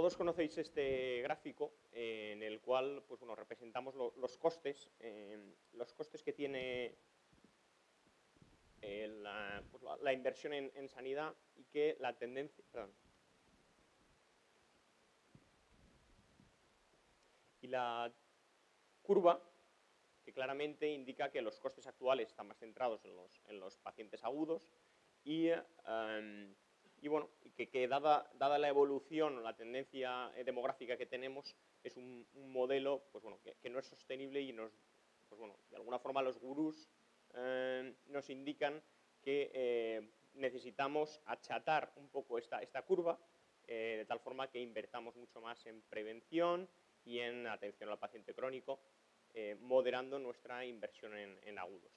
todos conocéis este gráfico en el cual pues, bueno, representamos los costes que tiene la inversión en sanidad y que la tendencia, perdón, y la curva que claramente indica que los costes actuales están más centrados en los pacientes agudos y bueno, que dada la evolución o la tendencia demográfica que tenemos, es un modelo pues bueno, que no es sostenible y pues bueno, de alguna forma los gurús nos indican que necesitamos achatar un poco esta curva de tal forma que invertamos mucho más en prevención y en atención al paciente crónico, moderando nuestra inversión en agudos.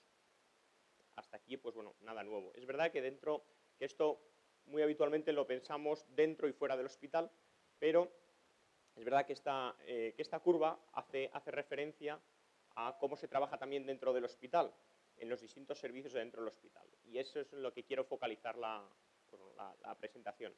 Hasta aquí, pues bueno, nada nuevo. Es verdad que esto muy habitualmente lo pensamos dentro y fuera del hospital, pero es verdad que esta curva hace referencia a cómo se trabaja también dentro del hospital, en los distintos servicios dentro del hospital. Y eso es en lo que quiero focalizar la presentación.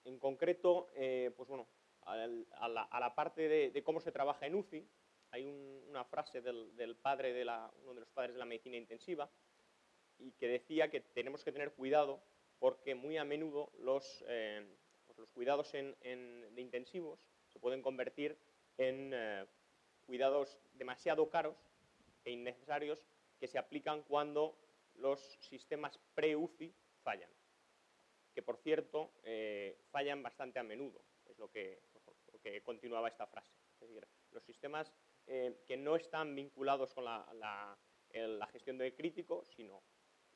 En concreto, pues bueno, a la parte de cómo se trabaja en UCI, hay una frase del padre uno de los padres de la medicina intensiva, y que decía que tenemos que tener cuidado porque muy a menudo los cuidados de intensivos se pueden convertir en cuidados demasiado caros e innecesarios que se aplican cuando los sistemas pre-UCI fallan. Que, por cierto, fallan bastante a menudo, es lo que continuaba esta frase. Es decir, los sistemas que no están vinculados con la gestión de crítico, sino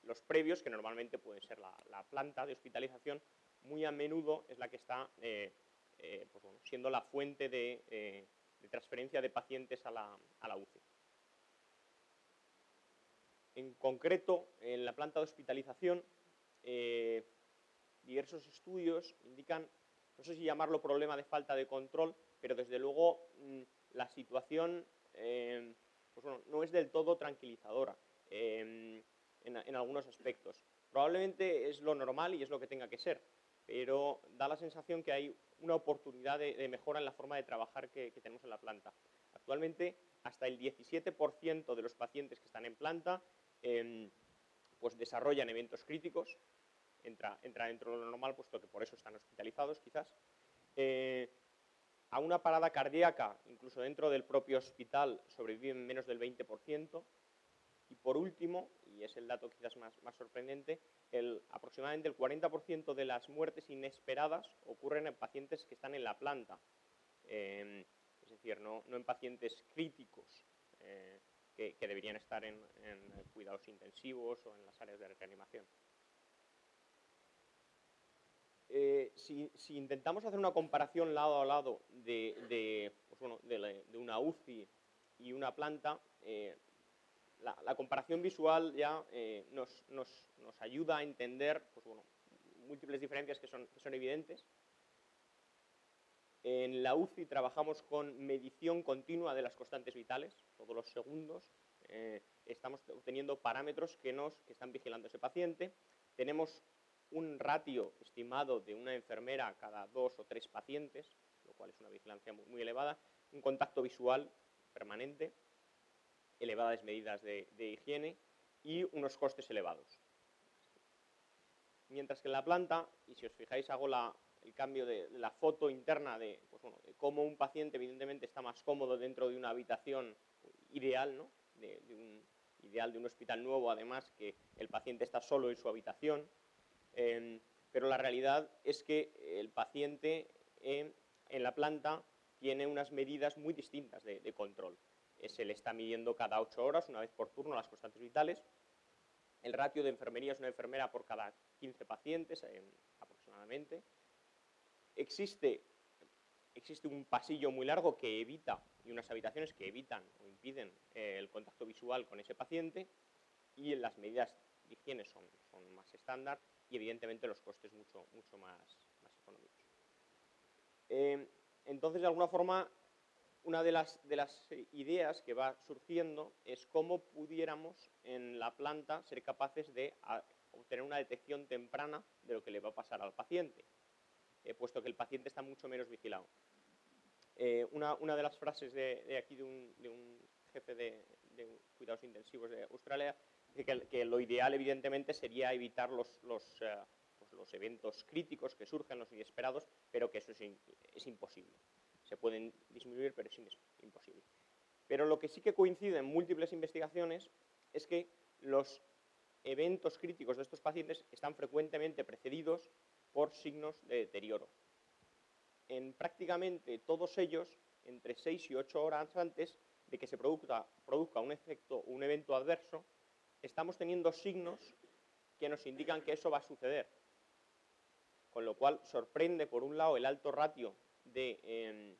los previos, que normalmente pueden ser la planta de hospitalización, muy a menudo es la que está pues bueno, siendo la fuente de transferencia de pacientes a la UCI. En concreto, en la planta de hospitalización, diversos estudios indican, no sé si llamarlo problema de falta de control, pero desde luego la situación pues bueno, no es del todo tranquilizadora en algunos aspectos. Probablemente es lo normal y es lo que tenga que ser, pero da la sensación que hay una oportunidad de mejora en la forma de trabajar que tenemos en la planta. Actualmente, hasta el 17% de los pacientes que están en planta pues desarrollan eventos críticos. Entra dentro de lo normal, puesto que por eso están hospitalizados, quizás. A una parada cardíaca, incluso dentro del propio hospital, sobreviven menos del 20%. Y por último, y es el dato quizás más sorprendente, aproximadamente el 40% de las muertes inesperadas ocurren en pacientes que están en la planta. Es decir, no en pacientes críticos que deberían estar en cuidados intensivos o en las áreas de reanimación. Si intentamos hacer una comparación lado a lado de una UCI y una planta, la comparación visual ya nos ayuda a entender pues bueno, múltiples diferencias que son evidentes. En la UCI trabajamos con medición continua de las constantes vitales, todos los segundos. Estamos obteniendo parámetros que están vigilando a ese paciente. Tenemos un ratio estimado de una enfermera cada 2 o 3 pacientes, lo cual es una vigilancia muy elevada, un contacto visual permanente, elevadas medidas de higiene y unos costes elevados. Mientras que en la planta, y si os fijáis hago el cambio de la foto interna de cómo un paciente evidentemente está más cómodo dentro de una habitación ideal, ¿no? Ideal de un hospital nuevo, además que el paciente está solo en su habitación. Pero la realidad es que el paciente en la planta tiene unas medidas muy distintas de control. Se le está midiendo cada 8 horas, una vez por turno, las constantes vitales. El ratio de enfermería es una enfermera por cada 15 pacientes aproximadamente. Existe un pasillo muy largo que evita, y unas habitaciones que evitan o impiden el contacto visual con ese paciente, y las medidas de higiene son más estándar y evidentemente los costes mucho más económicos. Entonces, de alguna forma, una de las ideas que va surgiendo es cómo pudiéramos en la planta ser capaces de obtener una detección temprana de lo que le va a pasar al paciente. puesto que el paciente está mucho menos vigilado. Una de las frases de aquí de un jefe de cuidados intensivos de Australia dice que lo ideal, evidentemente, sería evitar los eventos críticos que surgen, los inesperados, pero que eso es imposible. Se pueden disminuir, pero es imposible. Pero lo que sí que coincide en múltiples investigaciones es que los eventos críticos de estos pacientes están frecuentemente precedidos por signos de deterioro. En prácticamente todos ellos, entre 6 y 8 horas antes de que se produzca un evento adverso, estamos teniendo signos que nos indican que eso va a suceder. Con lo cual sorprende, por un lado, el alto ratio de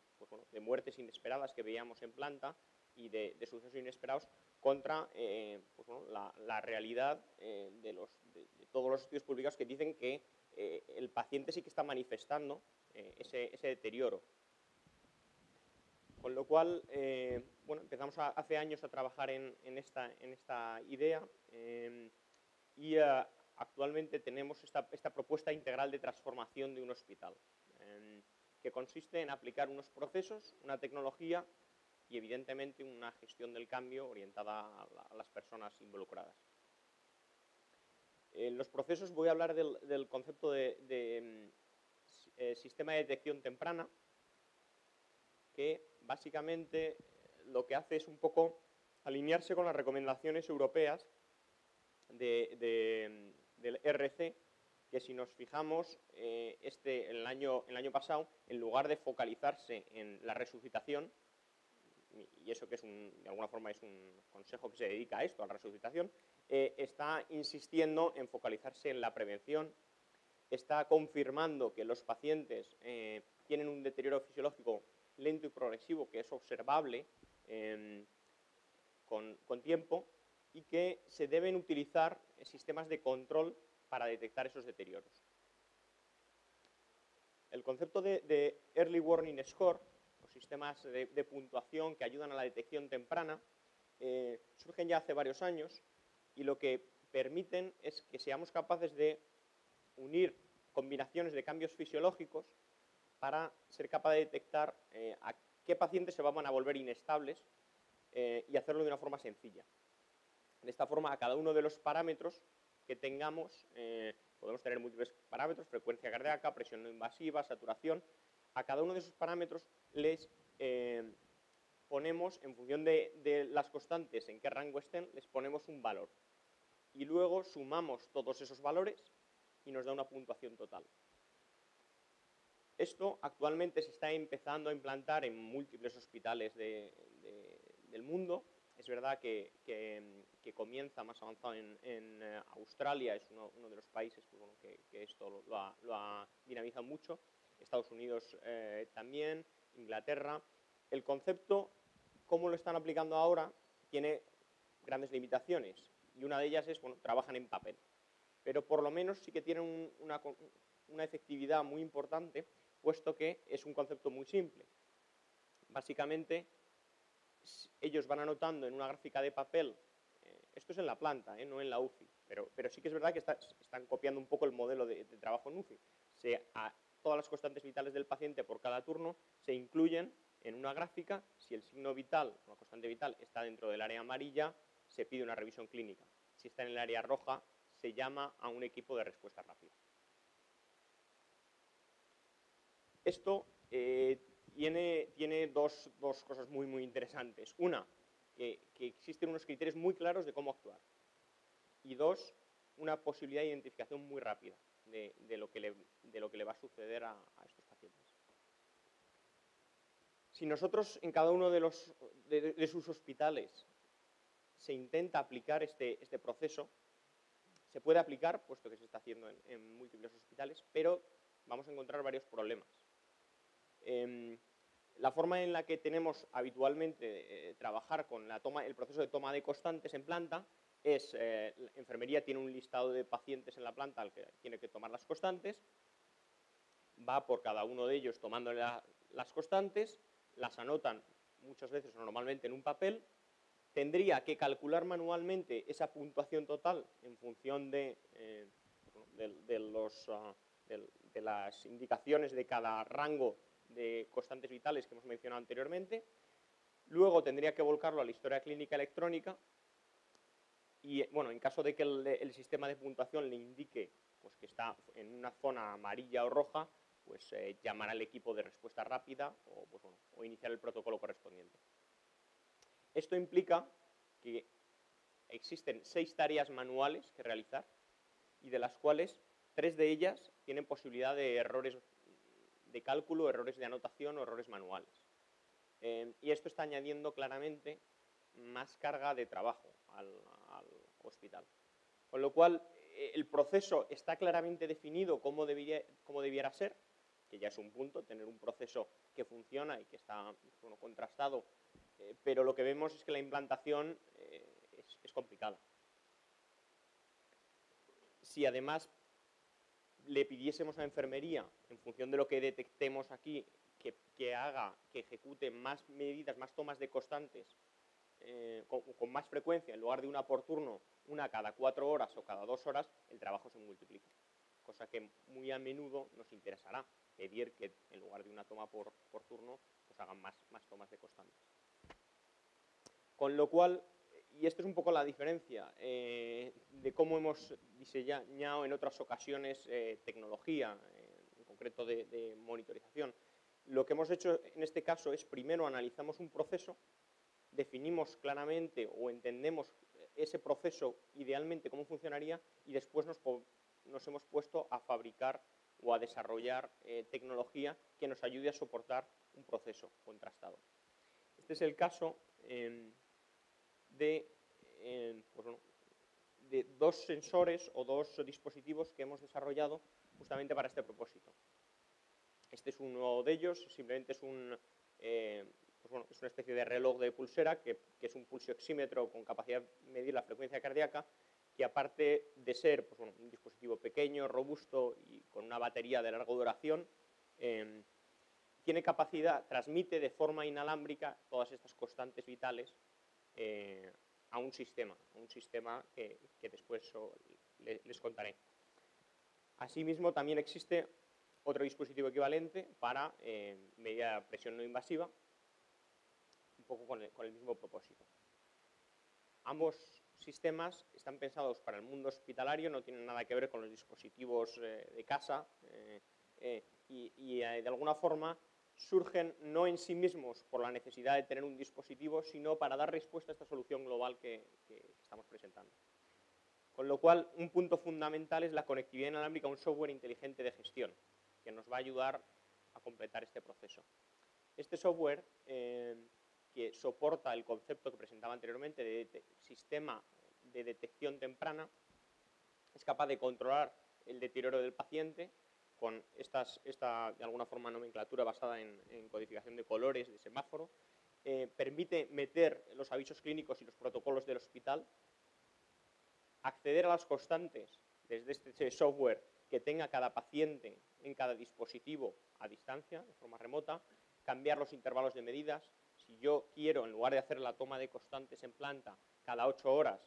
muertes inesperadas que veíamos en planta y de sucesos inesperados contra la realidad de todos los estudios publicados que dicen que el paciente sí que está manifestando ese deterioro. Con lo cual, empezamos hace años a trabajar en esta idea y actualmente tenemos esta propuesta integral de transformación de un hospital, que consiste en aplicar unos procesos, una tecnología y, evidentemente, una gestión del cambio orientada a las personas involucradas. En los procesos voy a hablar del concepto de sistema de detección temprana, que básicamente lo que hace es un poco alinearse con las recomendaciones europeas del RC, que si nos fijamos, el año pasado, en lugar de focalizarse en la resucitación, y eso que de alguna forma es un consejo que se dedica a esto, a la resucitación, está insistiendo en focalizarse en la prevención, está confirmando que los pacientes tienen un deterioro fisiológico lento y progresivo que es observable con tiempo y que se deben utilizar sistemas de control para detectar esos deterioros. El concepto de Early Warning Score, los sistemas de puntuación que ayudan a la detección temprana, surgen ya hace varios años y lo que permiten es que seamos capaces de unir combinaciones de cambios fisiológicos para ser capaz de detectar a qué pacientes se van a volver inestables y hacerlo de una forma sencilla. De esta forma, a cada uno de los parámetros que tengamos, podemos tener múltiples parámetros, frecuencia cardíaca, presión no invasiva, saturación. A cada uno de esos parámetros les ponemos, en función de las constantes en qué rango estén, les ponemos un valor. Y luego sumamos todos esos valores y nos da una puntuación total. Esto actualmente se está empezando a implantar en múltiples hospitales del mundo. Es verdad que comienza más avanzado en Australia, es uno de los países que esto lo ha dinamizado mucho. Estados Unidos también, Inglaterra. El concepto, cómo lo están aplicando ahora, tiene grandes limitaciones. Y una de ellas es, trabajan en papel. Pero por lo menos sí que tienen una efectividad muy importante, puesto que es un concepto muy simple. Básicamente, ellos van anotando en una gráfica de papel, esto es en la planta, no en la UCI, pero sí que es verdad que están copiando un poco el modelo de trabajo en UCI. Todas las constantes vitales del paciente por cada turno se incluyen en una gráfica. Si el signo vital, la constante vital, está dentro del área amarilla, se pide una revisión clínica. Si está en el área roja, se llama a un equipo de respuesta rápida. Esto tiene dos cosas muy interesantes. Una, que existen unos criterios muy claros de cómo actuar. Y dos, una posibilidad de identificación muy rápida de lo que le va a suceder a estos pacientes. Si nosotros en cada uno de sus hospitales se intenta aplicar este proceso, se puede aplicar, puesto que se está haciendo en múltiples hospitales, pero vamos a encontrar varios problemas. La forma en la que tenemos habitualmente trabajar con el proceso de toma de constantes en planta es, la enfermería tiene un listado de pacientes en la planta al que tiene que tomar las constantes, va por cada uno de ellos tomando las constantes, las anotan muchas veces o normalmente en un papel, tendría que calcular manualmente esa puntuación total en función de las indicaciones de cada rango de constantes vitales que hemos mencionado anteriormente. Luego tendría que volcarlo a la historia clínica electrónica y, bueno, en caso de que el sistema de puntuación le indique pues, que está en una zona amarilla o roja, pues llamar al equipo de respuesta rápida o, pues, bueno, o iniciar el protocolo correspondiente. Esto implica que existen 6 tareas manuales que realizar y de las cuales 3 de ellas tienen posibilidad de errores de cálculo, errores de anotación o errores manuales. Y esto está añadiendo claramente más carga de trabajo al hospital. Con lo cual, el proceso está claramente definido cómo debiera ser, que ya es un punto, tener un proceso que funciona y que está, bueno, contrastado, pero lo que vemos es que la implantación es complicada. Si además le pidiésemos a enfermería, en función de lo que detectemos aquí, que ejecute más medidas, más tomas de constantes con más frecuencia, en lugar de una por turno, una cada 4 horas o cada 2 horas, el trabajo se multiplica. Cosa que muy a menudo nos interesará, pedir que en lugar de una toma por turno, pues hagan más tomas de constantes. Con lo cual, y esto es un poco la diferencia de cómo hemos diseñado en otras ocasiones tecnología, en concreto de monitorización. Lo que hemos hecho en este caso es, primero analizamos un proceso, definimos claramente o entendemos ese proceso idealmente cómo funcionaría y después nos hemos puesto a fabricar o a desarrollar tecnología que nos ayude a soportar un proceso contrastado. Este es el caso de 2 sensores o 2 dispositivos que hemos desarrollado justamente para este propósito. Este es uno de ellos, simplemente es es una especie de reloj de pulsera que es un pulsioxímetro con capacidad de medir la frecuencia cardíaca, que aparte de ser pues, un dispositivo pequeño, robusto y con una batería de larga duración, tiene capacidad, transmite de forma inalámbrica todas estas constantes vitales a un sistema que después les contaré. Asimismo, también existe otro dispositivo equivalente para medir presión no invasiva, un poco con el mismo propósito. Ambos sistemas están pensados para el mundo hospitalario, no tienen nada que ver con los dispositivos de casa y de alguna forma surgen no en sí mismos por la necesidad de tener un dispositivo, sino para dar respuesta a esta solución global que estamos presentando. Con lo cual, un punto fundamental es la conectividad inalámbrica a un software inteligente de gestión, que nos va a ayudar a completar este proceso. Este software, que soporta el concepto que presentaba anteriormente de sistema de detección temprana, es capaz de controlar el deterioro del paciente con esta de alguna forma, nomenclatura basada en codificación de colores, de semáforo. Permite meter los avisos clínicos y los protocolos del hospital, acceder a las constantes desde este software que tenga cada paciente en cada dispositivo a distancia, de forma remota, cambiar los intervalos de medidas. Si yo quiero, en lugar de hacer la toma de constantes en planta cada 8 horas,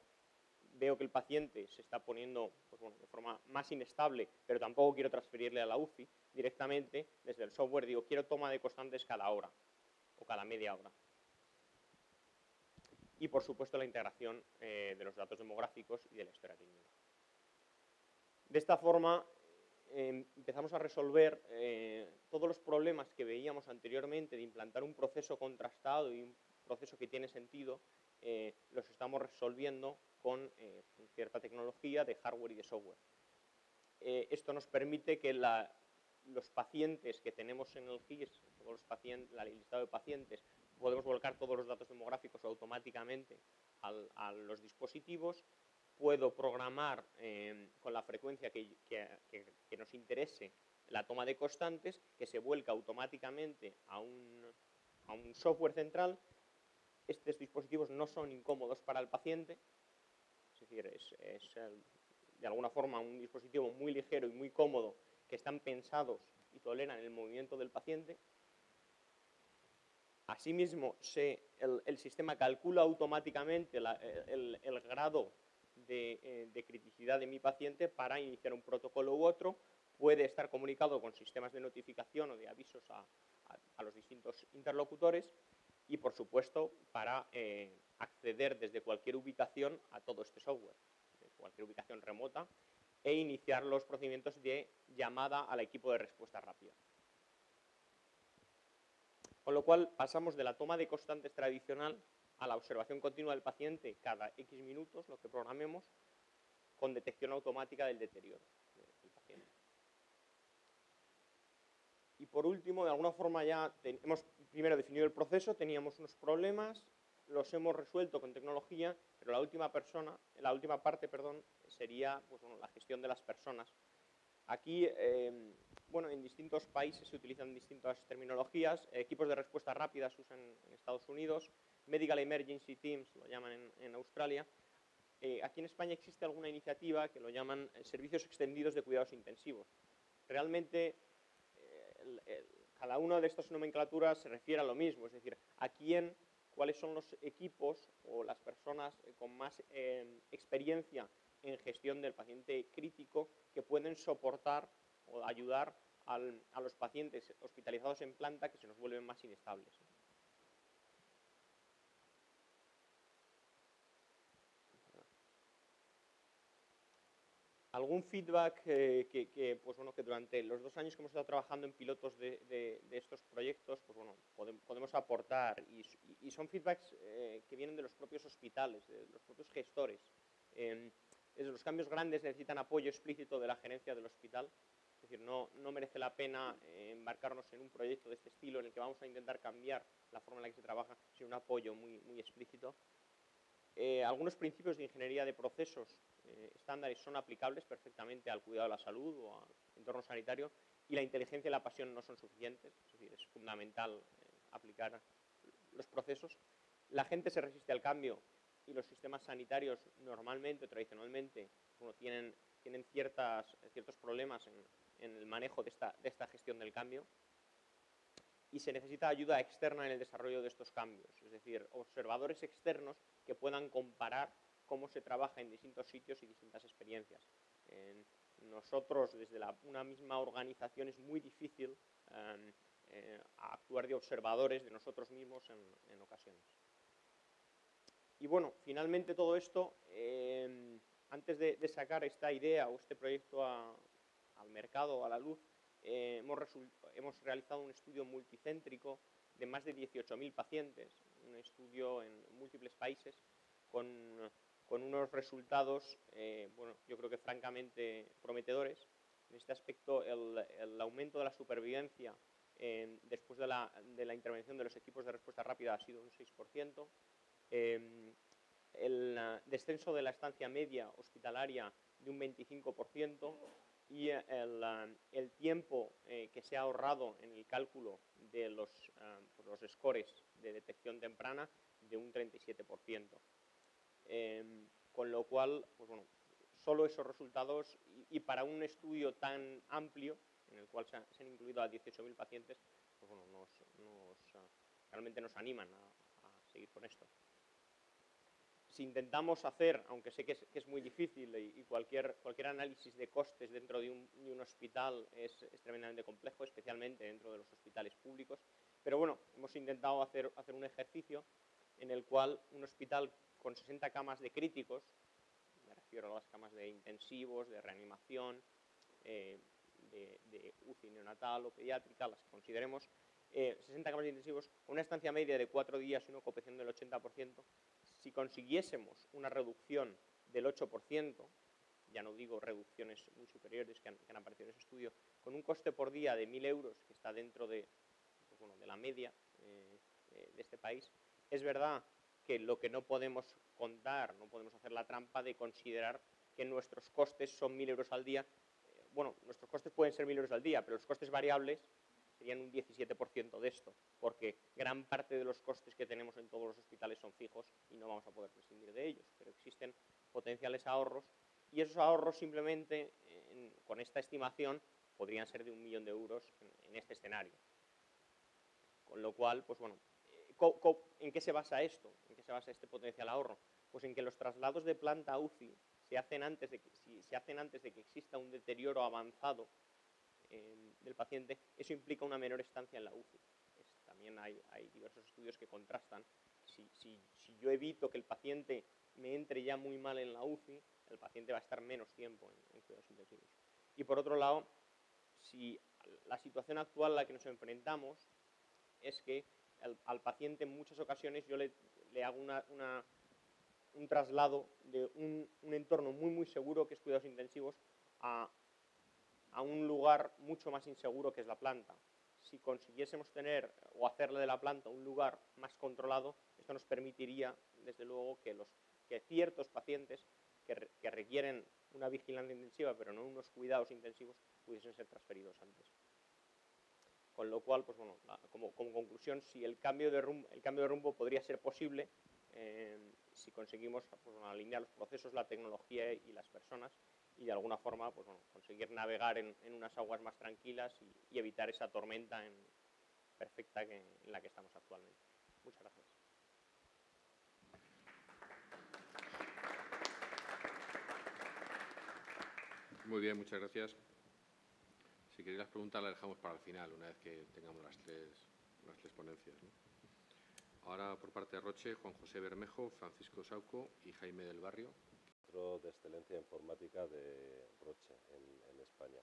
veo que el paciente se está poniendo pues bueno, de forma más inestable, pero tampoco quiero transferirle a la UCI, directamente desde el software digo, quiero toma de constantes cada hora o cada media hora. Y, por supuesto, la integración de los datos demográficos y de la historia clínica. De esta forma, empezamos a resolver todos los problemas que veíamos anteriormente de implantar un proceso contrastado y un proceso que tiene sentido, los estamos resolviendo con cierta tecnología de hardware y de software. Esto nos permite que los pacientes que tenemos en el GIS, todos los pacientes, el listado de pacientes, podemos volcar todos los datos demográficos automáticamente a los dispositivos. Puedo programar con la frecuencia que nos interese la toma de constantes, que se vuelca automáticamente a un software central. Estos dispositivos no son incómodos para el paciente, es decir, es de alguna forma un dispositivo muy ligero y muy cómodo, que están pensados y toleran el movimiento del paciente. Asimismo, el sistema calcula automáticamente el grado de criticidad de mi paciente para iniciar un protocolo u otro. puede estar comunicado con sistemas de notificación o de avisos a los distintos interlocutores y, por supuesto, para acceder desde cualquier ubicación a todo este software, desde cualquier ubicación remota, e iniciar los procedimientos de llamada al equipo de respuesta rápida. Con lo cual, pasamos de la toma de constantes tradicional a la observación continua del paciente cada X minutos, lo que programemos, con detección automática del deterioro del paciente. Y por último, de alguna forma ya hemos primero definido el proceso, teníamos unos problemas, los hemos resuelto con tecnología, pero la última parte, sería pues, bueno, la gestión de las personas. Aquí, bueno, en distintos países se utilizan distintas terminologías. Equipos de respuesta rápida se usan en Estados Unidos, Medical Emergency Teams lo llaman en Australia. Aquí en España existe alguna iniciativa que lo llaman servicios extendidos de cuidados intensivos. Realmente, cada una de estas nomenclaturas se refiere a lo mismo, es decir, cuáles son los equipos o las personas con más experiencia en gestión del paciente crítico que pueden soportar o ayudar a los pacientes hospitalizados en planta que se nos vuelven más inestables. Algún feedback pues bueno, que durante los 2 años que hemos estado trabajando en pilotos de estos proyectos, pues bueno, podemos aportar, y son feedbacks que vienen de los propios hospitales, de los propios gestores. Los cambios grandes necesitan apoyo explícito de la gerencia del hospital, es decir, no merece la pena embarcarnos en un proyecto de este estilo en el que vamos a intentar cambiar la forma en la que se trabaja sin un apoyo muy explícito. Algunos principios de ingeniería de procesos estándares son aplicables perfectamente al cuidado de la salud o al entorno sanitario, y la inteligencia y la pasión no son suficientes, es decir, es fundamental aplicar los procesos. La gente se resiste al cambio y los sistemas sanitarios normalmente o tradicionalmente bueno, tienen ciertos problemas en el manejo de esta gestión del cambio. Y se necesita ayuda externa en el desarrollo de estos cambios, es decir, observadores externos que puedan comparar cómo se trabaja en distintos sitios y distintas experiencias. Nosotros, desde una misma organización, es muy difícil actuar de observadores de nosotros mismos en ocasiones. Y bueno, finalmente todo esto, antes de sacar esta idea o este proyecto al mercado o a la luz, hemos realizado un estudio multicéntrico de más de 18.000 pacientes, un estudio en múltiples países con unos resultados, bueno, yo creo que francamente prometedores. En este aspecto, el aumento de la supervivencia después de la intervención de los equipos de respuesta rápida ha sido un 6%. El descenso de la estancia media hospitalaria de un 25%. Y el tiempo que se ha ahorrado en el cálculo de los scores de detección temprana de un 37%. Con lo cual, pues bueno, solo esos resultados, y para un estudio tan amplio, en el cual se han incluido a 18.000 pacientes, pues bueno, realmente nos animan a seguir con esto. Si intentamos hacer, aunque sé que es muy difícil y cualquier análisis de costes dentro de un hospital es tremendamente complejo, especialmente dentro de los hospitales públicos, pero bueno, hemos intentado hacer un ejercicio en el cual un hospital con 60 camas de críticos, me refiero a las camas de intensivos, de reanimación, de UCI neonatal o pediátrica, las que consideremos, 60 camas de intensivos, con una estancia media de 4 días y una ocupación del 80%, si consiguiésemos una reducción del 8%, ya no digo reducciones muy superiores que han aparecido en ese estudio, con un coste por día de 1.000 euros, que está dentro de la media de este país, es verdad que lo que no podemos contar, no podemos hacer la trampa de considerar que nuestros costes son 1.000 euros al día. Bueno, nuestros costes pueden ser 1.000 euros al día, pero los costes variables serían un 17% de esto, porque gran parte de los costes que tenemos en todos los hospitales son fijos y no vamos a poder prescindir de ellos, pero existen potenciales ahorros, y esos ahorros simplemente, con esta estimación, podrían ser de 1 millón de euros en este escenario. Con lo cual, pues bueno, ¿en qué se basa esto? ¿En qué se basa este potencial ahorro? Pues en que los traslados de planta a UCI se hacen antes de que exista un deterioro avanzado del paciente, eso implica una menor estancia en la UCI. También hay diversos estudios que contrastan. Si yo evito que el paciente me entre ya muy mal en la UCI, el paciente va a estar menos tiempo en cuidados intensivos. Y por otro lado, si la situación actual a la que nos enfrentamos es que al paciente en muchas ocasiones yo le hago un traslado de un entorno muy seguro, que es cuidados intensivos, a un lugar mucho más inseguro, que es la planta. Si consiguiésemos tener o hacerle de la planta un lugar más controlado, esto nos permitiría, desde luego, que ciertos pacientes que requieren una vigilancia intensiva, pero no unos cuidados intensivos, pudiesen ser transferidos antes. Con lo cual, pues bueno, como conclusión, si el cambio de rumbo podría ser posible, si conseguimos pues, bueno, alinear los procesos, la tecnología y las personas, y de alguna forma pues, bueno, conseguir navegar en unas aguas más tranquilas y evitar esa tormenta perfecta en la que estamos actualmente. Muchas gracias. Muy bien, muchas gracias. Si queréis las preguntas las dejamos para el final, una vez que tengamos las tres ponencias, ¿no? Ahora, por parte de Roche, Juan José Bermejo, Francisco Sauco y Jaime del Barrio. Centro de Excelencia Informática de Roche, en España.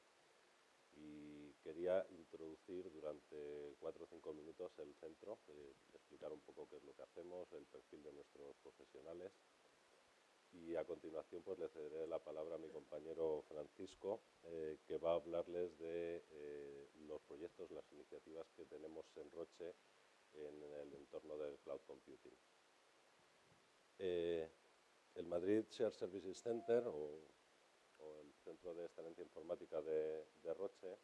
Y quería introducir durante 4 o 5 minutos el centro, explicar un poco qué es lo que hacemos, el perfil de nuestros profesionales. Y a continuación pues le cederé la palabra a mi compañero Francisco, que va a hablarles de los proyectos, las iniciativas que tenemos en Roche en el entorno del cloud computing. El Madrid Shared Services Center, o el Centro de Excelencia Informática de Roche.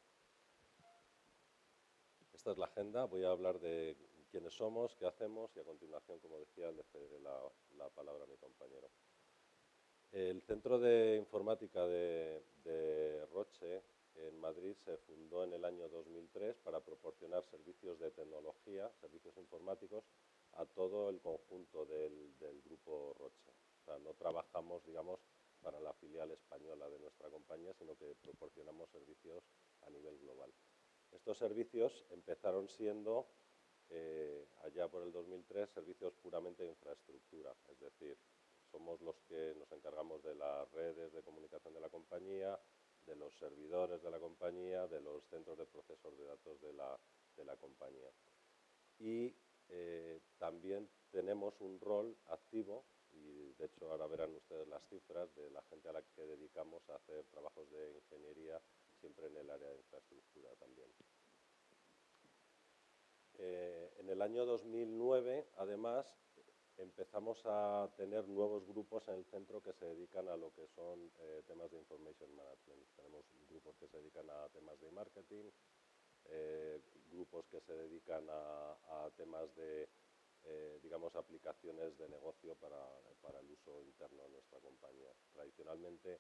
Esta es la agenda. Voy a hablar de quiénes somos, qué hacemos, y a continuación, como decía, le cederé la palabra a mi compañero. El Centro de Informática de Roche en Madrid se fundó en el año 2003 para proporcionar servicios de tecnología, servicios informáticos, a todo el conjunto del grupo Roche. O sea, no trabajamos, digamos, para la filial española de nuestra compañía, sino que proporcionamos servicios a nivel global. Estos servicios empezaron siendo, allá por el 2003, servicios puramente de infraestructura, es decir, somos los que nos encargamos de las redes de comunicación de la compañía, de los servidores de la compañía, de los centros de procesos de datos de la compañía. Y también tenemos un rol activo, y de hecho ahora verán ustedes las cifras de la gente a la que dedicamos a hacer trabajos de ingeniería, siempre en el área de infraestructura también. En el año 2009, además, empezamos a tener nuevos grupos en el centro que se dedican a lo que son temas de information management. Tenemos grupos que se dedican a temas de marketing, grupos que se dedican a temas de, digamos, aplicaciones de negocio para el uso interno de nuestra compañía. Tradicionalmente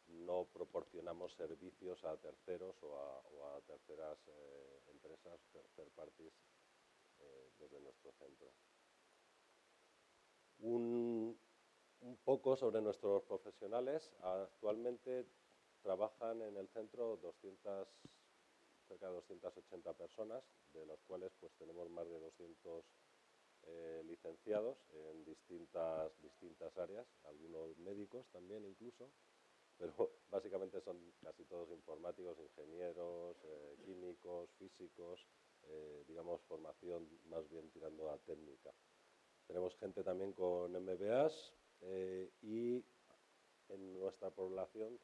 no proporcionamos servicios a terceros o a terceras empresas, third parties, desde nuestro centro. Un poco sobre nuestros profesionales. Actualmente trabajan en el centro cerca de 280 personas, de los cuales pues tenemos más de 200 licenciados en distintas áreas, algunos médicos también incluso, pero básicamente son casi todos informáticos, ingenieros, químicos, físicos, digamos formación más bien tirando a técnica. Tenemos gente también con MBAs y en nuestra población,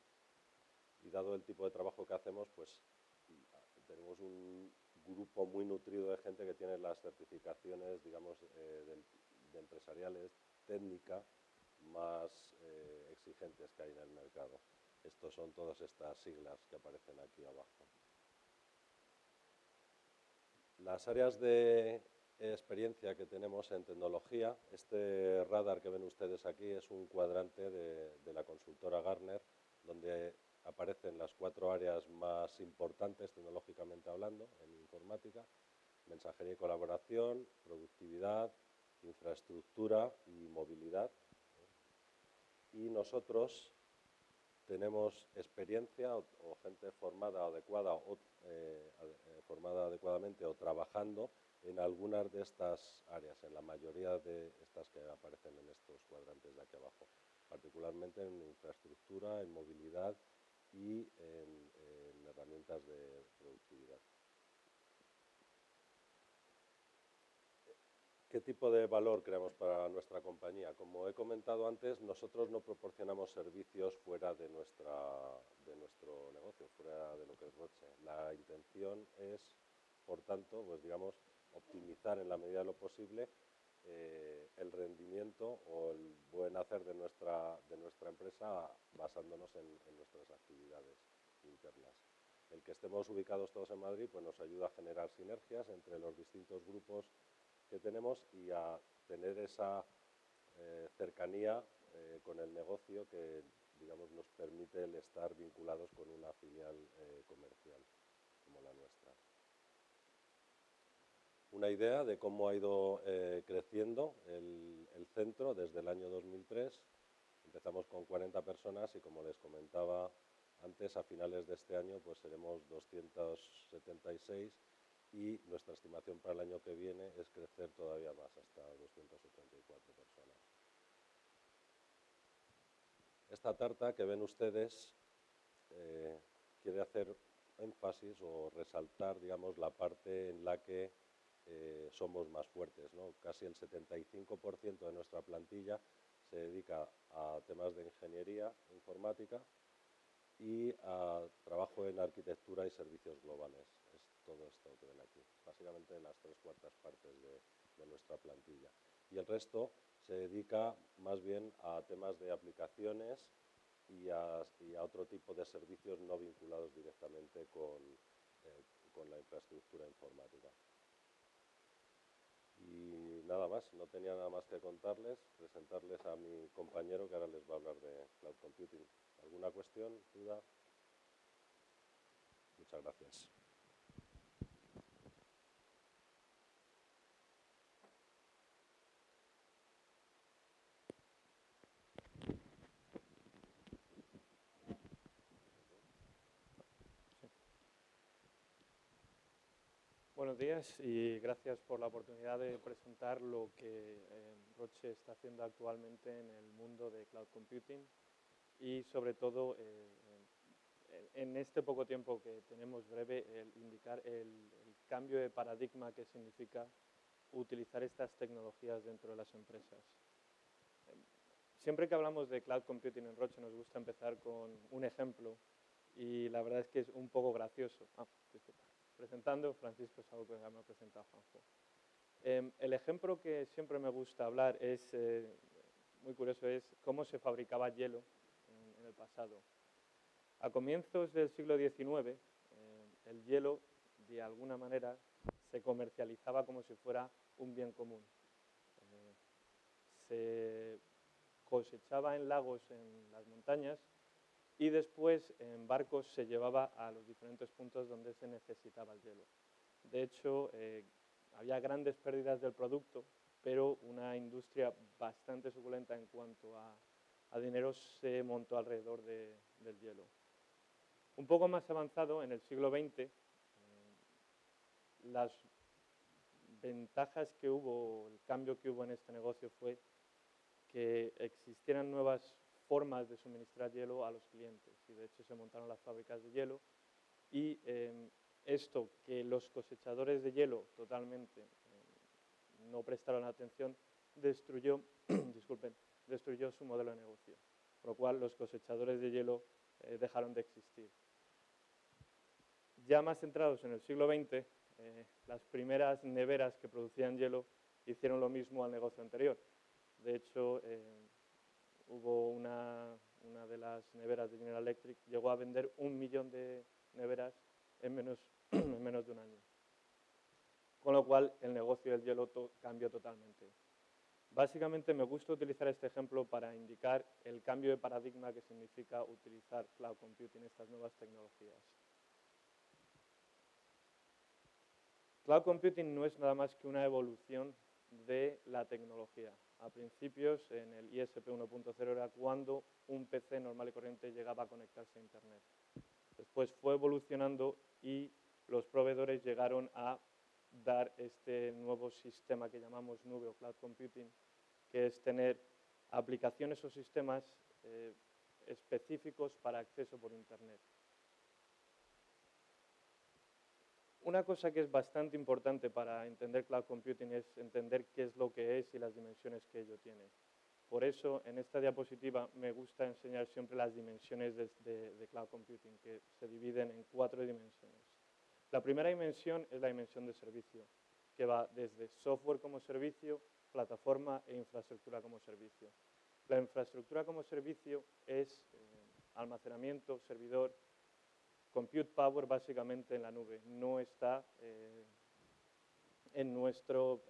y dado el tipo de trabajo que hacemos, pues tenemos un grupo muy nutrido de gente que tiene las certificaciones, digamos, de empresariales, técnica, más exigentes que hay en el mercado. Estos son todas estas siglas que aparecen aquí abajo. Las áreas de experiencia que tenemos en tecnología, este radar que ven ustedes aquí es un cuadrante de la consultora Gartner, donde aparecen las 4 áreas más importantes tecnológicamente hablando en informática: mensajería y colaboración, productividad, infraestructura y movilidad. Y nosotros tenemos experiencia o gente formada formada adecuadamente o trabajando en algunas de estas áreas, en la mayoría de estas que aparecen en estos cuadrantes de aquí abajo, particularmente en infraestructura, en movilidad y en herramientas de productividad. ¿Qué tipo de valor creamos para nuestra compañía? Como he comentado antes, nosotros no proporcionamos servicios fuera de nuestro negocio, fuera de lo que es Roche. La intención es, por tanto, pues digamos, optimizar en la medida de lo posible el rendimiento o el buen hacer de nuestra empresa basándonos en nuestras actividades internas. El que estemos ubicados todos en Madrid pues nos ayuda a generar sinergias entre los distintos grupos que tenemos y a tener esa cercanía con el negocio que, digamos, nos permite el estar vinculados con una filial comercial como la nuestra. Una idea de cómo ha ido creciendo el centro desde el año 2003. Empezamos con 40 personas y, como les comentaba antes, a finales de este año pues seremos 276 y nuestra estimación para el año que viene es crecer todavía más, hasta 284 personas. Esta tarta que ven ustedes quiere hacer énfasis o resaltar, digamos, la parte en la que somos más fuertes, ¿no? Casi el 75% de nuestra plantilla se dedica a temas de ingeniería informática y a trabajo en arquitectura y servicios globales. Es todo esto que ven aquí, básicamente las 3/4 partes de nuestra plantilla. Y el resto se dedica más bien a temas de aplicaciones y a otro tipo de servicios no vinculados directamente con la infraestructura informática. Y nada más, no tenía nada más que contarles, presentarles a mi compañero que ahora les va a hablar de Cloud Computing. ¿Alguna cuestión, duda? Muchas gracias. Buenos días y gracias por la oportunidad de presentar lo que Roche está haciendo actualmente en el mundo de Cloud Computing y sobre todo en este poco tiempo que tenemos breve, indicar el cambio de paradigma que significa utilizar estas tecnologías dentro de las empresas. Siempre que hablamos de Cloud Computing en Roche nos gusta empezar con un ejemplo y la verdad es que es un poco gracioso. Disculpa. Presentando, Francisco es algo que ya me ha presentado Juanjo. El ejemplo que siempre me gusta hablar es, muy curioso, es cómo se fabricaba hielo en el pasado. A comienzos del siglo XIX, el hielo, de alguna manera, se comercializaba como si fuera un bien común. Se cosechaba en lagos en las montañas y después en barcos se llevaba a los diferentes puntos donde se necesitaba el hielo. De hecho, había grandes pérdidas del producto, pero una industria bastante suculenta en cuanto a dinero se montó alrededor del hielo. Un poco más avanzado, en el siglo XX, las ventajas que hubo, el cambio que hubo en este negocio fue que existieran nuevas formas de suministrar hielo a los clientes y de hecho se montaron las fábricas de hielo y esto que los cosechadores de hielo totalmente no prestaron atención destruyó, destruyó su modelo de negocio, por lo cual los cosechadores de hielo dejaron de existir. Ya más centrados en el siglo XX, las primeras neveras que producían hielo hicieron lo mismo al negocio anterior. De hecho, hubo una de las neveras de General Electric, llegó a vender 1 millón de neveras en menos de un año. Con lo cual, el negocio del hielo cambió totalmente. Básicamente, me gusta utilizar este ejemplo para indicar el cambio de paradigma que significa utilizar Cloud Computing, estas nuevas tecnologías. Cloud Computing no es nada más que una evolución de la tecnología. a principios, en el ISP 1.0 era cuando un PC normal y corriente llegaba a conectarse a Internet. Después fue evolucionando y los proveedores llegaron a dar este nuevo sistema que llamamos nube o cloud computing, que es tener aplicaciones o sistemas específicos para acceso por Internet. Una cosa que es bastante importante para entender cloud computing es entender qué es lo que es y las dimensiones que ello tiene. Por eso, en esta diapositiva me gusta enseñar siempre las dimensiones de cloud computing, que se dividen en 4 dimensiones. La primera dimensión es la dimensión de servicio, que va desde software como servicio, plataforma e infraestructura como servicio. La infraestructura como servicio es almacenamiento, servidor, compute power básicamente en la nube, no está en nuestro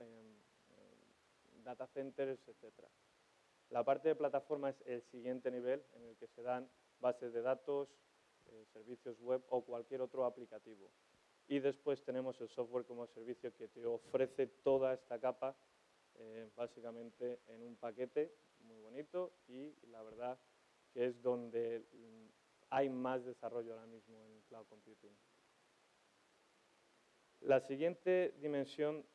data centers, etc. La parte de plataforma es el siguiente nivel en el que se dan bases de datos, servicios web o cualquier otro aplicativo. Y después tenemos el software como servicio que te ofrece toda esta capa básicamente en un paquete muy bonito y la verdad que es donde hay más desarrollo ahora mismo en cloud computing. La siguiente dimensión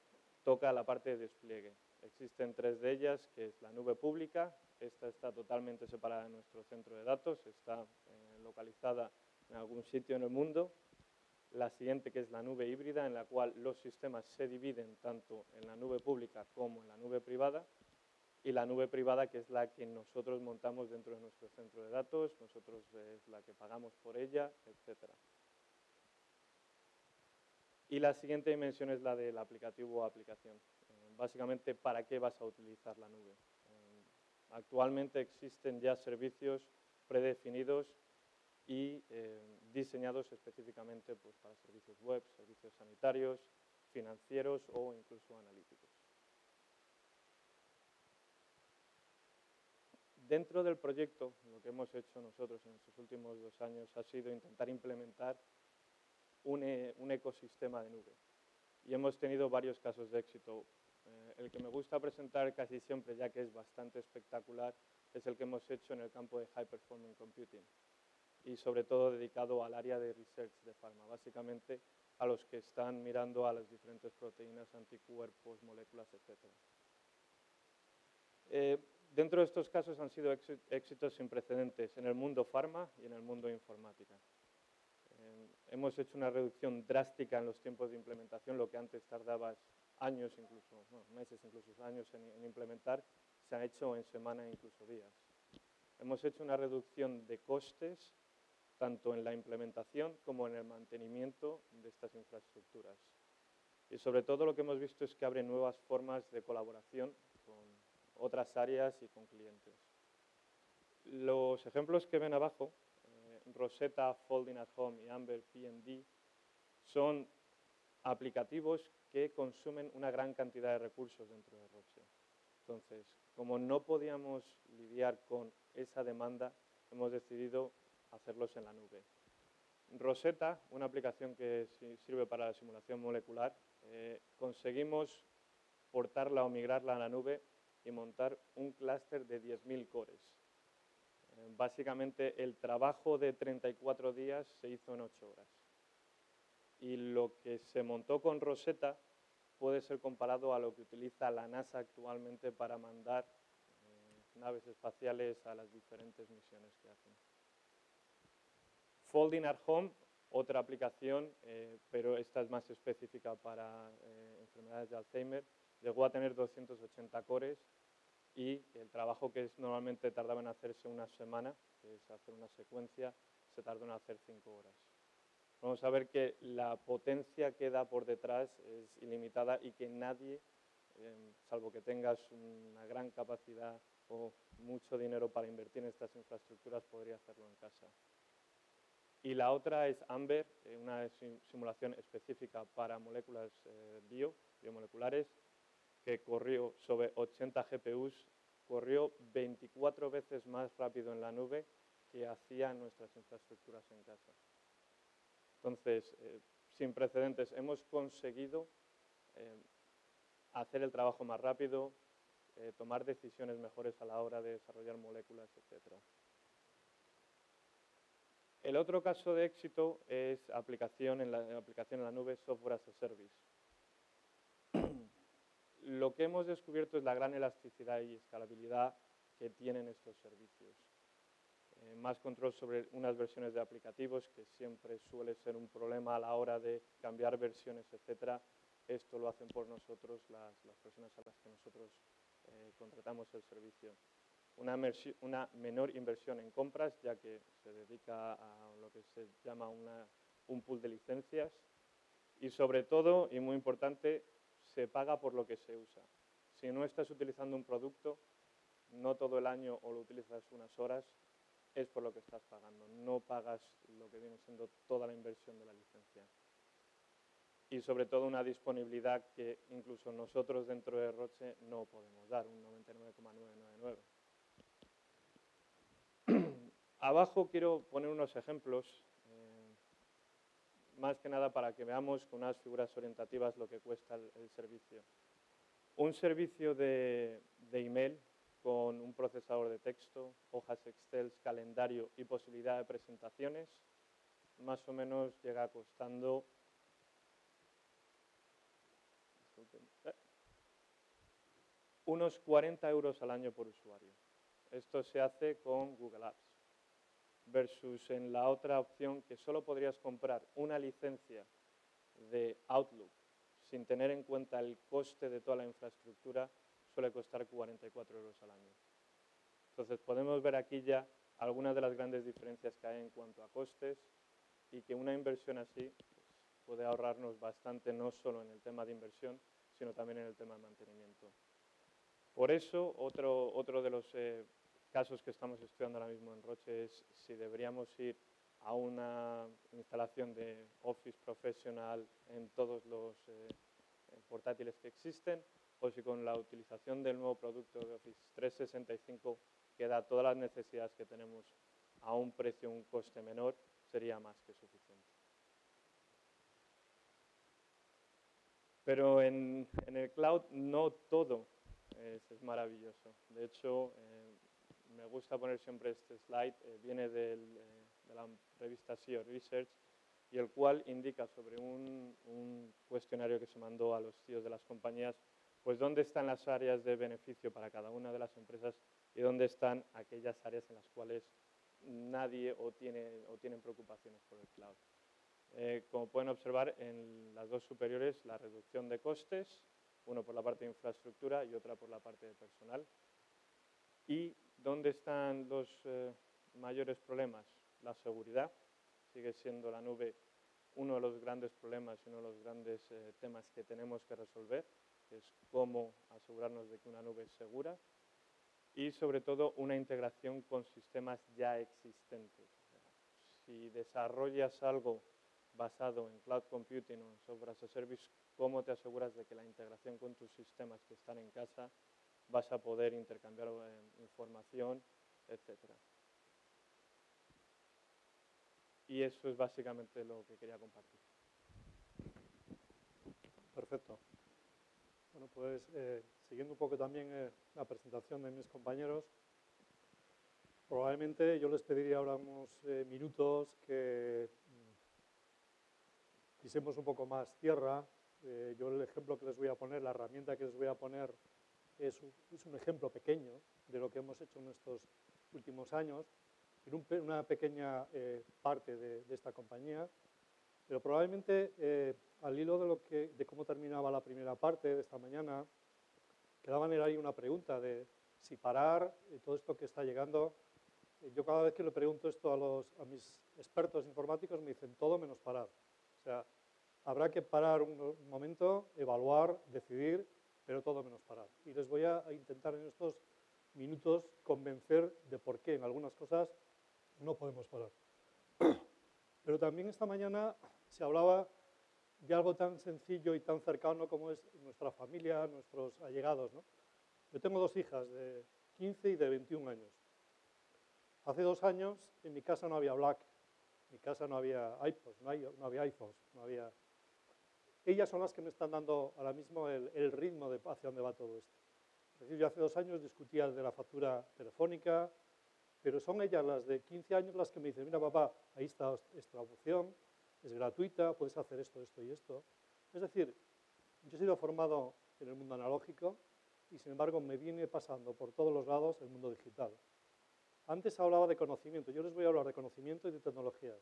toca la parte de despliegue. Existen 3 de ellas, que es la nube pública. Esta está totalmente separada de nuestro centro de datos, está localizada en algún sitio en el mundo. La siguiente, que es la nube híbrida, en la cual los sistemas se dividen tanto en la nube pública como en la nube privada. Y la nube privada, que es la que nosotros montamos dentro de nuestro centro de datos, nosotros es la que pagamos por ella, etc. Y la siguiente dimensión es la del aplicativo o aplicación. Básicamente, ¿para qué vas a utilizar la nube? Actualmente existen ya servicios predefinidos y diseñados específicamente pues, para servicios web, servicios sanitarios, financieros o incluso analíticos. Dentro del proyecto, lo que hemos hecho nosotros en estos últimos 2 años ha sido intentar implementar un ecosistema de nube. Y hemos tenido varios casos de éxito. El que me gusta presentar casi siempre, ya que es bastante espectacular, es el que hemos hecho en el campo de High Performance Computing y sobre todo dedicado al área de research de pharma, básicamente a los que están mirando a las diferentes proteínas, anticuerpos, moléculas, etc. Dentro de estos casos han sido éxitos sin precedentes en el mundo farma y en el mundo informática. Hemos hecho una reducción drástica en los tiempos de implementación, lo que antes tardabas años, incluso bueno, meses, incluso años en implementar, se ha hecho en semanas, incluso días. Hemos hecho una reducción de costes, tanto en la implementación como en el mantenimiento de estas infraestructuras. Y sobre todo lo que hemos visto es que abre nuevas formas de colaboración con otras áreas y con clientes. Los ejemplos que ven abajo, Rosetta, Folding at Home y Amber PMD, son aplicativos que consumen una gran cantidad de recursos dentro de Roche. Entonces, como no podíamos lidiar con esa demanda, hemos decidido hacerlos en la nube. Rosetta, una aplicación que sirve para la simulación molecular, conseguimos portarla o migrarla a la nube y montar un clúster de 10.000 cores. Básicamente, el trabajo de 34 días se hizo en 8 horas. Y lo que se montó con Rosetta puede ser comparado a lo que utiliza la NASA actualmente para mandar naves espaciales a las diferentes misiones que hacen. Folding at Home, otra aplicación, pero esta es más específica para enfermedades de Alzheimer, llegó a tener 280 cores y el trabajo que normalmente tardaba en hacerse una semana, que es hacer una secuencia, se tardó en hacer 5 horas. Vamos a ver que la potencia que da por detrás es ilimitada y que nadie, salvo que tengas una gran capacidad o mucho dinero para invertir en estas infraestructuras, podría hacerlo en casa. Y la otra es Amber, una simulación específica para moléculas biomoleculares, que corrió sobre 80 GPUs, corrió 24 veces más rápido en la nube que hacían nuestras infraestructuras en casa. Entonces, sin precedentes, hemos conseguido hacer el trabajo más rápido, tomar decisiones mejores a la hora de desarrollar moléculas, etc. El otro caso de éxito es aplicación en la nube, software as a service. Lo que hemos descubierto es la gran elasticidad y escalabilidad que tienen estos servicios. Más control sobre unas versiones de aplicativos, que siempre suele ser un problema a la hora de cambiar versiones, etc. Esto lo hacen por nosotros las personas a las que nosotros contratamos el servicio. Una menor inversión en compras, ya que se dedica a lo que se llama un pool de licencias. Y sobre todo, y muy importante, se paga por lo que se usa. Si no estás utilizando un producto, no todo el año o lo utilizas unas horas, es por lo que estás pagando. No pagas lo que viene siendo toda la inversión de la licencia. Y sobre todo una disponibilidad que incluso nosotros dentro de Roche no podemos dar, un 99,999. Abajo quiero poner unos ejemplos, más que nada para que veamos con unas figuras orientativas lo que cuesta el servicio. Un servicio de email con un procesador de texto, hojas Excel, calendario y posibilidad de presentaciones, más o menos llega costando unos 40 euros al año por usuario. Esto se hace con Google Apps. Versus en la otra opción que solo podrías comprar una licencia de Outlook sin tener en cuenta el coste de toda la infraestructura, suele costar 44 euros al año. Entonces podemos ver aquí ya algunas de las grandes diferencias que hay en cuanto a costes y que una inversión así pues, puede ahorrarnos bastante, no solo en el tema de inversión, sino también en el tema de mantenimiento. Por eso, otro de los casos que estamos estudiando ahora mismo en Roche es si deberíamos ir a una instalación de Office Professional en todos los portátiles que existen, o si con la utilización del nuevo producto de Office 365, que da todas las necesidades que tenemos a un precio, un coste menor, sería más que suficiente. Pero en el cloud no todo es maravilloso. De hecho, me gusta poner siempre este slide, viene de la revista SEO Research, y el cual indica sobre un cuestionario que se mandó a los CEOs de las compañías, pues dónde están las áreas de beneficio para cada una de las empresas y dónde están aquellas áreas en las cuales nadie o tienen preocupaciones por el cloud. Como pueden observar, en las dos superiores, la reducción de costes, uno por la parte de infraestructura y otra por la parte de personal. ¿Y dónde están los mayores problemas? La seguridad. Sigue siendo la nube uno de los grandes problemas y uno de los grandes temas que tenemos que resolver, que es cómo asegurarnos de que una nube es segura. Y sobre todo una integración con sistemas ya existentes. Si desarrollas algo basado en cloud computing o en software as a service, ¿cómo te aseguras de que la integración con tus sistemas que están en casa vas a poder intercambiar información, etcétera? Y eso es básicamente lo que quería compartir. Perfecto. Bueno, pues siguiendo un poco también la presentación de mis compañeros, probablemente yo les pediría ahora unos minutos que pisemos un poco más tierra. Yo el ejemplo que les voy a poner, la herramienta que les voy a poner es un ejemplo pequeño de lo que hemos hecho en estos últimos años, en una pequeña parte de esta compañía, pero probablemente al hilo de cómo terminaba la primera parte de esta mañana, quedaba en ahí una pregunta de si parar todo esto que está llegando. Yo cada vez que le pregunto esto a mis expertos informáticos me dicen todo menos parar. O sea, habrá que parar un momento, evaluar, decidir, pero todo menos parar. Y les voy a intentar en estos minutos convencer de por qué en algunas cosas no podemos parar. Pero también esta mañana se hablaba de algo tan sencillo y tan cercano como es nuestra familia, nuestros allegados, ¿no? Yo tengo dos hijas de 15 y de 21 años. Hace 2 años en mi casa no había Black, en mi casa no había iPods, no había iPhones, no había... Ellas son las que me están dando ahora mismo el ritmo de hacia dónde va todo esto. decir, yo hace 2 años discutía de la factura telefónica, pero son ellas las de 15 años las que me dicen, mira papá, ahí está esta opción, es gratuita, puedes hacer esto, esto y esto. Es decir, yo he sido formado en el mundo analógico y sin embargo me viene pasando por todos los lados el mundo digital. Antes hablaba de conocimiento, yo les voy a hablar de conocimiento y de tecnologías.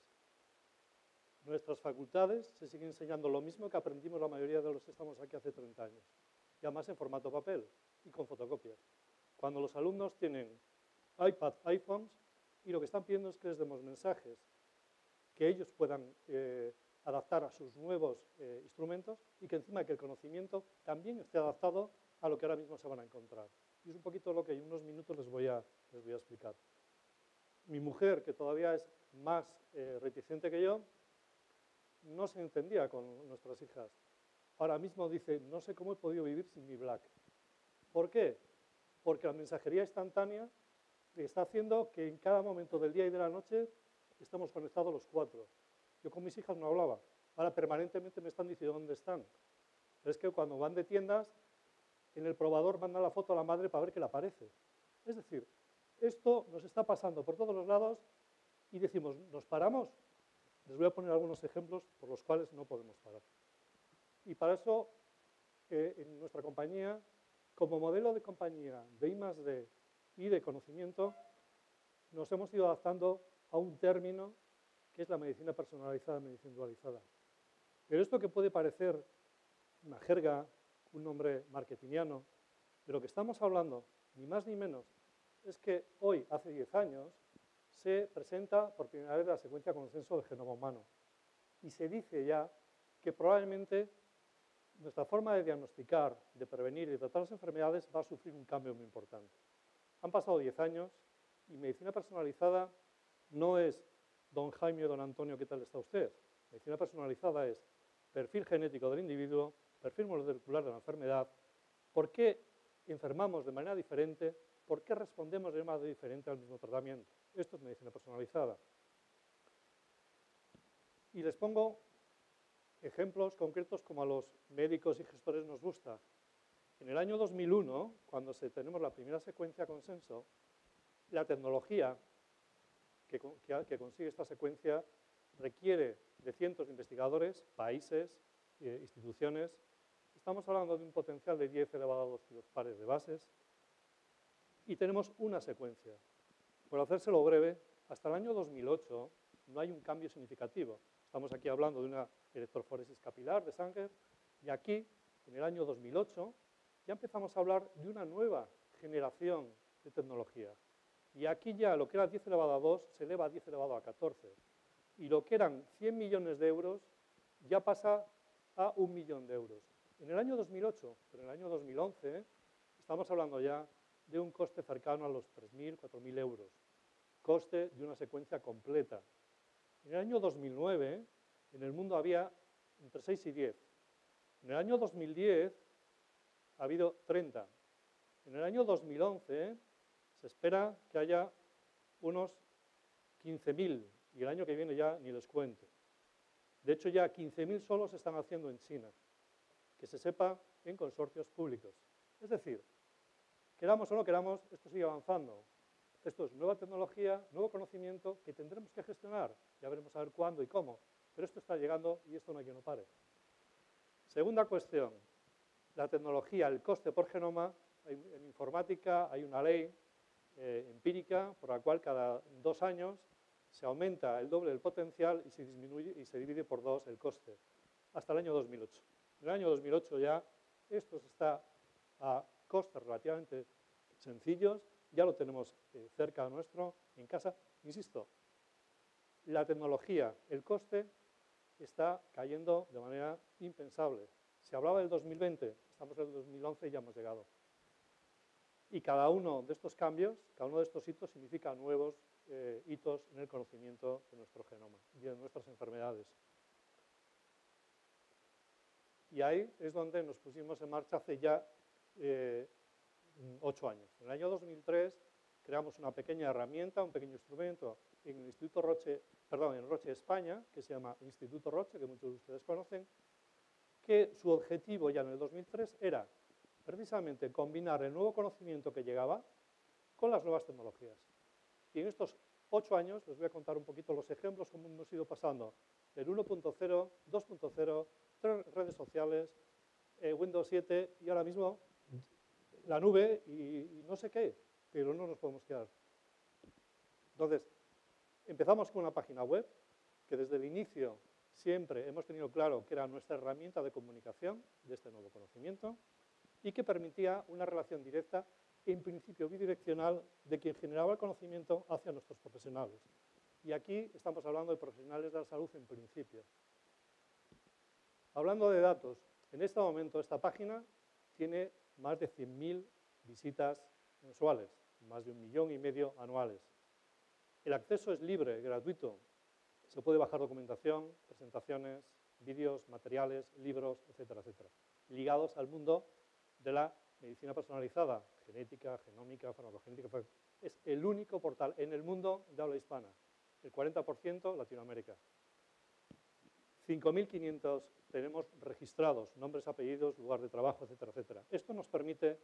Nuestras facultades se siguen enseñando lo mismo que aprendimos la mayoría de los que estamos aquí hace 30 años, y además en formato papel y con fotocopias. Cuando los alumnos tienen iPad, iPhones, y lo que están pidiendo es que les demos mensajes que ellos puedan adaptar a sus nuevos instrumentos y que encima que el conocimiento también esté adaptado a lo que ahora mismo se van a encontrar. Y es un poquito lo que en unos minutos les voy a explicar. Mi mujer, que todavía es más reticente que yo, no se entendía con nuestras hijas. Ahora mismo dice, no sé cómo he podido vivir sin mi Black. ¿Por qué? Porque la mensajería instantánea está haciendo que en cada momento del día y de la noche estamos conectados los 4. Yo con mis hijas no hablaba. Ahora permanentemente me están diciendo dónde están. Pero es que cuando van de tiendas, en el probador mandan la foto a la madre para ver qué le aparece. Es decir, esto nos está pasando por todos los lados y decimos, ¿nos paramos? Les voy a poner algunos ejemplos por los cuales no podemos parar. Y para eso, en nuestra compañía, como modelo de compañía de I+D y de conocimiento, nos hemos ido adaptando a un término que es la medicina personalizada, medicina individualizada. Pero esto que puede parecer una jerga, un nombre marketingiano, de lo que estamos hablando, ni más ni menos, es que hoy, hace 10 años, se presenta por primera vez la secuencia consenso del genoma humano. Y se dice ya que probablemente nuestra forma de diagnosticar, de prevenir y de tratar las enfermedades va a sufrir un cambio muy importante. Han pasado 10 años y medicina personalizada no es don Jaime o don Antonio, ¿qué tal está usted? Medicina personalizada es perfil genético del individuo, perfil molecular de la enfermedad, por qué enfermamos de manera diferente, por qué respondemos de manera diferente al mismo tratamiento. Esto es medicina personalizada. Y les pongo ejemplos concretos como a los médicos y gestores nos gusta. En el año 2001, cuando tenemos la primera secuencia consenso, la tecnología que consigue esta secuencia requiere de cientos de investigadores, países, instituciones. Estamos hablando de un potencial de 10 elevado a 2 pares de bases y tenemos una secuencia. Por hacérselo breve, hasta el año 2008 no hay un cambio significativo. Estamos aquí hablando de una electroforesis capilar de Sanger y aquí, en el año 2008, ya empezamos a hablar de una nueva generación de tecnología. Y aquí ya lo que era 10 elevado a 2 se eleva a 10 elevado a 14. Y lo que eran 100 millones de euros ya pasa a 1 millón de euros. En el año 2008, pero en el año 2011, estamos hablando ya de un coste cercano a los 3.000, 4.000 euros. Coste de una secuencia completa. En el año 2009, en el mundo había entre 6 y 10. En el año 2010 ha habido 30. En el año 2011 se espera que haya unos 15.000 y el año que viene ya ni les cuento. De hecho, ya 15.000 solo se están haciendo en China, que se sepa en consorcios públicos. Es decir, queramos o no queramos, esto sigue avanzando. Esto es nueva tecnología, nuevo conocimiento que tendremos que gestionar. Ya veremos a ver cuándo y cómo, pero esto está llegando y esto no hay que no pare. Segunda cuestión, la tecnología, el coste por genoma. En informática hay una ley empírica por la cual cada 2 años se aumenta el doble del potencial y se disminuye y se divide por 2 el coste, hasta el año 2008. En el año 2008 ya esto está a costes relativamente sencillos, ya lo tenemos cerca nuestro, en casa. Insisto, la tecnología, el coste está cayendo de manera impensable. Se hablaba del 2020, estamos en el 2011 y ya hemos llegado. Y cada uno de estos cambios, cada uno de estos hitos significa nuevos hitos en el conocimiento de nuestro genoma y de nuestras enfermedades. Y ahí es donde nos pusimos en marcha hace ya 8 años. En el año 2003 creamos una pequeña herramienta, un pequeño instrumento en el Instituto Roche, en Roche, España, que se llama Instituto Roche, que muchos de ustedes conocen, que su objetivo ya en el 2003 era precisamente combinar el nuevo conocimiento que llegaba con las nuevas tecnologías. Y en estos 8 años les voy a contar un poquito los ejemplos, cómo hemos ido pasando del 1.0, 2.0, 3 redes sociales, Windows 7 y ahora mismo la nube y no sé qué, pero no nos podemos quedar. Entonces, empezamos con una página web que desde el inicio siempre hemos tenido claro que era nuestra herramienta de comunicación de este nuevo conocimiento y que permitía una relación directa, en principio bidireccional, de quien generaba el conocimiento hacia nuestros profesionales. Y aquí estamos hablando de profesionales de la salud en principio. Hablando de datos, en este momento esta página tiene más de 100.000 visitas mensuales, más de 1,5 millones anuales. El acceso es libre, gratuito. Se puede bajar documentación, presentaciones, vídeos, materiales, libros, etcétera, etcétera, ligados al mundo de la medicina personalizada, genética, genómica, farmacogenética. Es el único portal en el mundo de habla hispana, el 40% Latinoamérica. 5.500 tenemos registrados, nombres, apellidos, lugar de trabajo, etcétera, etcétera. Esto nos permite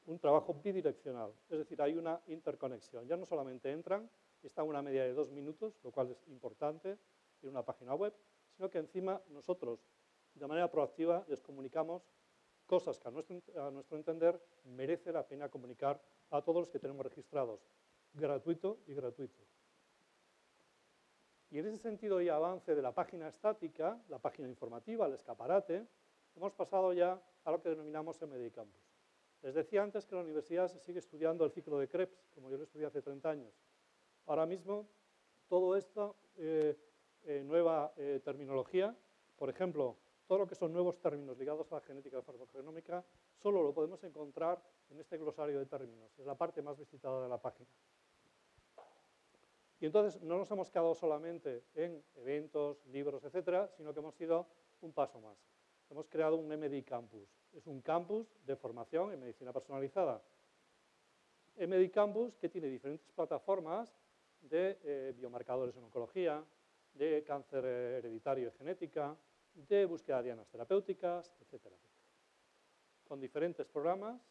un trabajo bidireccional, es decir, hay una interconexión. Ya no solamente entran, está a una media de 2 minutos, lo cual es importante en una página web, sino que encima nosotros, de manera proactiva, les comunicamos cosas que a nuestro entender merece la pena comunicar a todos los que tenemos registrados, gratuito y gratuito. Y en ese sentido y avance de la página estática, la página informativa, el escaparate, hemos pasado ya a lo que denominamos MDI Campus. Les decía antes que en la universidad se sigue estudiando el ciclo de Krebs, como yo lo estudié hace 30 años. Ahora mismo, todo esto, nueva terminología, por ejemplo, todo lo que son nuevos términos ligados a la genética y la farmacogenómica, solo lo podemos encontrar en este glosario de términos. Es la parte más visitada de la página. Y entonces no nos hemos quedado solamente en eventos, libros, etcétera, sino que hemos ido un paso más. Hemos creado un MDI Campus. Es un campus de formación en medicina personalizada. MDI Campus que tiene diferentes plataformas de biomarcadores en oncología, de cáncer hereditario y genética, de búsqueda de dianas terapéuticas, etcétera, etcétera. Con diferentes programas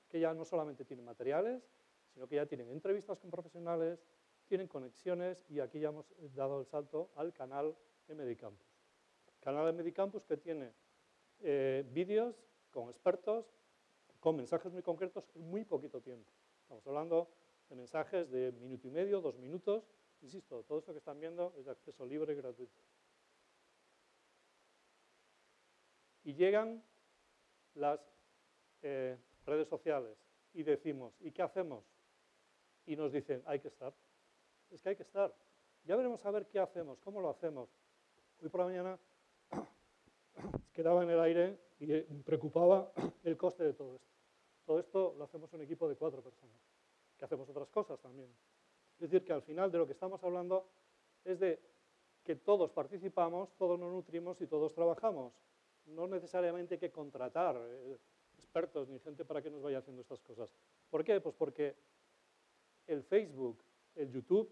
que ya no solamente tienen materiales, sino que ya tienen entrevistas con profesionales, tienen conexiones y aquí ya hemos dado el salto al canal MDI Campus. Canal MDI Campus que tiene vídeos con expertos, con mensajes muy concretos en muy poquito tiempo. Estamos hablando de mensajes de 1,5 minutos, 2 minutos. Insisto, todo esto que están viendo es de acceso libre y gratuito. Y llegan las redes sociales y decimos, ¿y qué hacemos? Y nos dicen, hay que estar. Es que hay que estar. Ya veremos a ver qué hacemos, cómo lo hacemos. Hoy por la mañana quedaba en el aire y me preocupaba el coste de todo esto. Todo esto lo hacemos un equipo de 4 personas, que hacemos otras cosas también. Es decir, que al final de lo que estamos hablando es de que todos participamos, todos nos nutrimos y todos trabajamos. No necesariamente hay que contratar expertos ni gente para que nos vaya haciendo estas cosas. ¿Por qué? Pues porque el Facebook, el YouTube,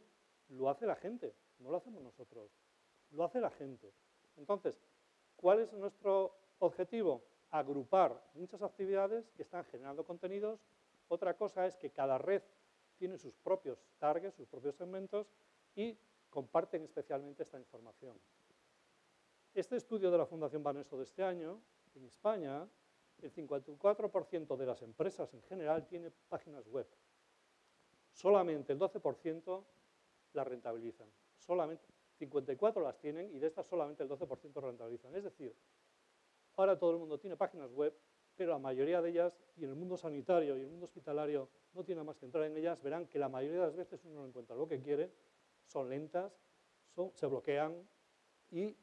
lo hace la gente, no lo hacemos nosotros, lo hace la gente. Entonces, ¿cuál es nuestro objetivo? Agrupar muchas actividades que están generando contenidos. Otra cosa es que cada red tiene sus propios targets, sus propios segmentos y comparten especialmente esta información. Este estudio de la Fundación Banesto de este año, en España, el 54% de las empresas en general tiene páginas web. Solamente el 12% las rentabilizan. Solamente 54 las tienen y de estas solamente el 12% rentabilizan. Es decir, ahora todo el mundo tiene páginas web, pero la mayoría de ellas, y en el mundo sanitario y en el mundo hospitalario, no tiene más que entrar en ellas, verán que la mayoría de las veces uno no encuentra lo que quiere, son lentas, se bloquean y